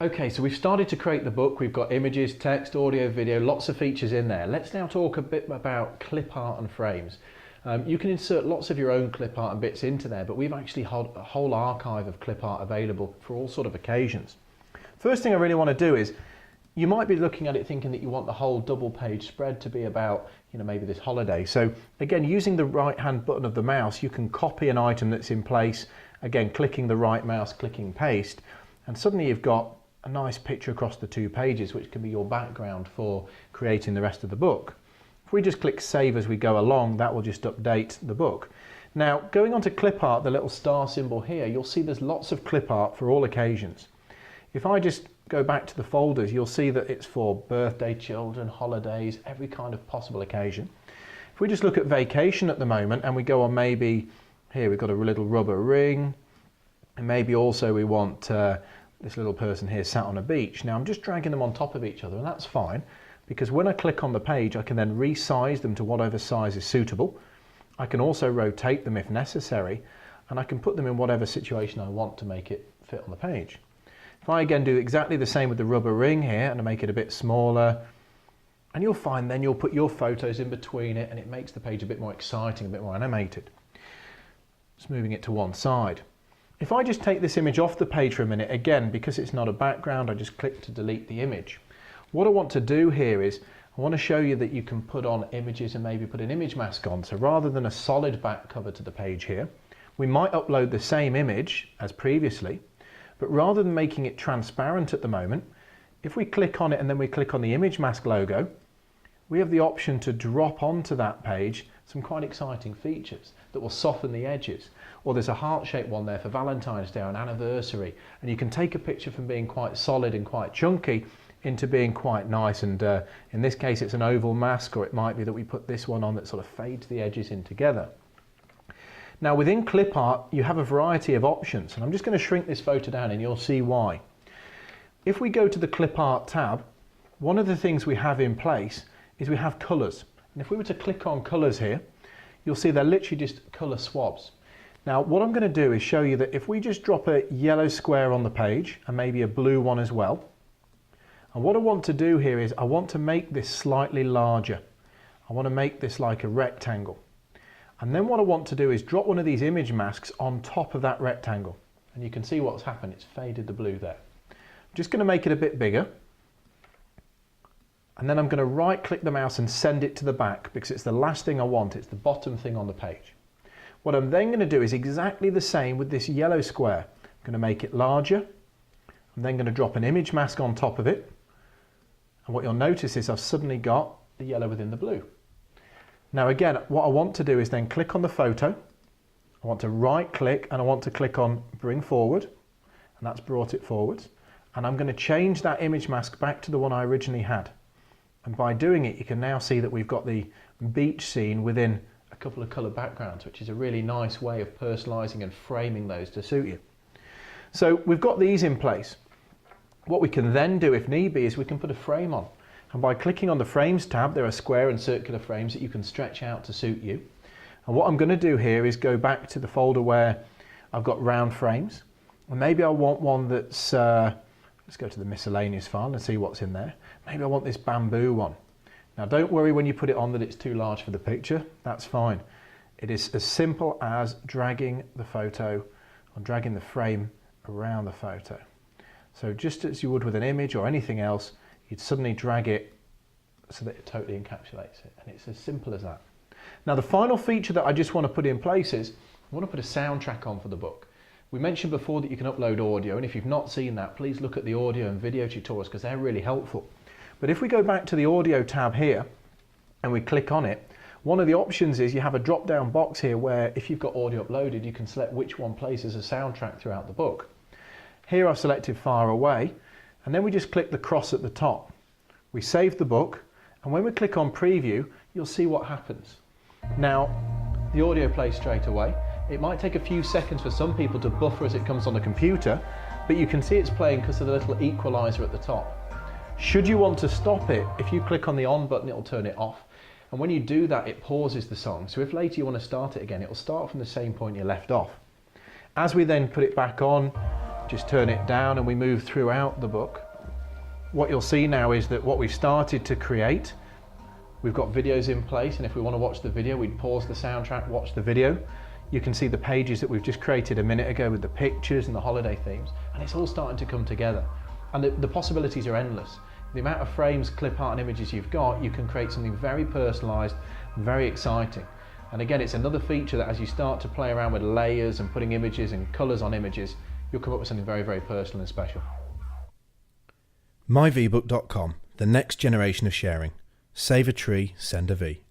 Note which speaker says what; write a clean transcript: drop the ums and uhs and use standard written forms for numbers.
Speaker 1: Okay, so we've started to create the book. We've got images, text, audio, video, lots of features in there. Let's now talk a bit about clip art and frames. You can insert lots of your own clip art and bits into there, but we've actually got a whole archive of clip art available for all sort of occasions. First thing I really want to do is, you might be looking at it thinking that you want the whole double page spread to be about, maybe this holiday. So again, using the right hand button of the mouse, you can copy an item that's in place, again, clicking the right mouse, clicking paste, and suddenly you've got a nice picture across the 2 pages, which can be your background for creating the rest of the book. If we just click save as we go along, that will just update the book. Now, going on to clip art, the little star symbol here, you'll see there's lots of clip art for all occasions. If I just go back to the folders, you'll see that it's for birthday, children, holidays, every kind of possible occasion. If we just look at vacation at the moment and we go on, maybe here we've got a little rubber ring, and maybe also we want this little person here sat on a beach. Now I'm just dragging them on top of each other, and that's fine, because when I click on the page I can then resize them to whatever size is suitable. I can also rotate them if necessary, and I can put them in whatever situation I want to make it fit on the page. If I again do exactly the same with the rubber ring here and I make it a bit smaller, and you'll find then you'll put your photos in between it and it makes the page a bit more exciting, a bit more animated. Just moving it to one side. If I just take this image off the page for a minute, again, because it's not a background, I just click to delete the image. What I want to do here is, I want to show you that you can put on images and maybe put an image mask on. So rather than a solid back cover to the page here, we might upload the same image as previously, but rather than making it transparent at the moment, if we click on it and then we click on the image mask logo, we have the option to drop onto that page some quite exciting features that will soften the edges. Or there's a heart-shaped one there for Valentine's Day or an anniversary, and you can take a picture from being quite solid and quite chunky into being quite nice, and in this case it's an oval mask, or it might be that we put this one on that sort of fades the edges in together. Now within clip art you have a variety of options, and I'm just going to shrink this photo down and you'll see why. If we go to the clip art tab, one of the things we have in place is we have colours, and if we were to click on colours here, you'll see they're literally just colour swabs. Now what I'm going to do is show you that if we just drop a yellow square on the page and maybe a blue one as well, and what I want to do here is I want to make this slightly larger. I want to make this like a rectangle. And then what I want to do is drop one of these image masks on top of that rectangle. And you can see what's happened, it's faded the blue there. I'm just going to make it a bit bigger. And then I'm going to right click the mouse and send it to the back, because it's the last thing I want, it's the bottom thing on the page. What I'm then going to do is exactly the same with this yellow square. I'm going to make it larger. I'm then going to drop an image mask on top of it. And what you'll notice is I've suddenly got the yellow within the blue. Now again, what I want to do is then click on the photo. I want to right click and I want to click on bring forward, and that's brought it forwards. And I'm going to change that image mask back to the one I originally had. And by doing it, you can now see that we've got the beach scene within a couple of colour backgrounds, which is a really nice way of personalising and framing those to suit you. So we've got these in place. What we can then do, if need be, is we can put a frame on. And by clicking on the Frames tab, there are square and circular frames that you can stretch out to suit you. And what I'm going to do here is go back to the folder where I've got round frames. And maybe I want one that's, let's go to the miscellaneous file and see what's in there. Maybe I want this bamboo one. Now don't worry when you put it on that it's too large for the picture, that's fine. It is as simple as dragging the photo or dragging the frame around the photo. So just as you would with an image or anything else, you'd suddenly drag it so that it totally encapsulates it, and it's as simple as that. Now the final feature that I just want to put in place is I want to put a soundtrack on for the book. We mentioned before that you can upload audio, and if you've not seen that, please look at the audio and video tutorials because they're really helpful. But if we go back to the audio tab here and we click on it, one of the options is you have a drop down box here where if you've got audio uploaded you can select which one plays as a soundtrack throughout the book. Here I've selected Far Away, and then we just click the cross at the top. We save the book, and when we click on preview you'll see what happens. Now the audio plays straight away. It might take a few seconds for some people to buffer as it comes on the computer, but you can see it's playing because of the little equalizer at the top. Should you want to stop it, if you click on the on button it'll turn it off, and when you do that it pauses the song, so if later you want to start it again, it will start from the same point you left off. As we then put it back on, just turn it down and we move throughout the book, what you'll see now is that what we've started to create, we've got videos in place, and if we want to watch the video, we'd pause the soundtrack, watch the video. You can see the pages that we've just created a minute ago with the pictures and the holiday themes, and it's all starting to come together. And the possibilities are endless. The amount of frames, clip art and images you've got, you can create something very personalised, very exciting. And again, it's another feature that as you start to play around with layers and putting images and colours on images, you'll come up with something very, very personal and special.
Speaker 2: myvbook.com, the next generation of sharing. Save a tree, send a V.